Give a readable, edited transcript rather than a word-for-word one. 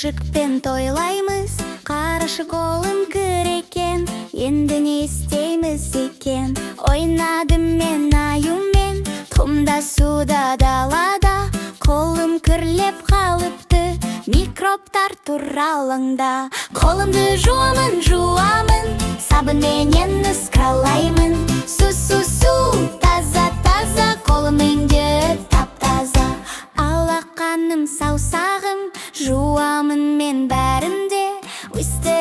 Күшікпен тойлаймыз, қарашы қолым кір екен, енді не істейміз екен? Ойнадым мен аюмен, құмда суда далада, қолым кірлеп қалыпты, микробтар туралыңда. Қолымды жуамын, сабынменен ысқалаймын. Су, таза, қолымыңды тап-таза. Алақаным, саусағым, жуамын мен бәрінде. Өсті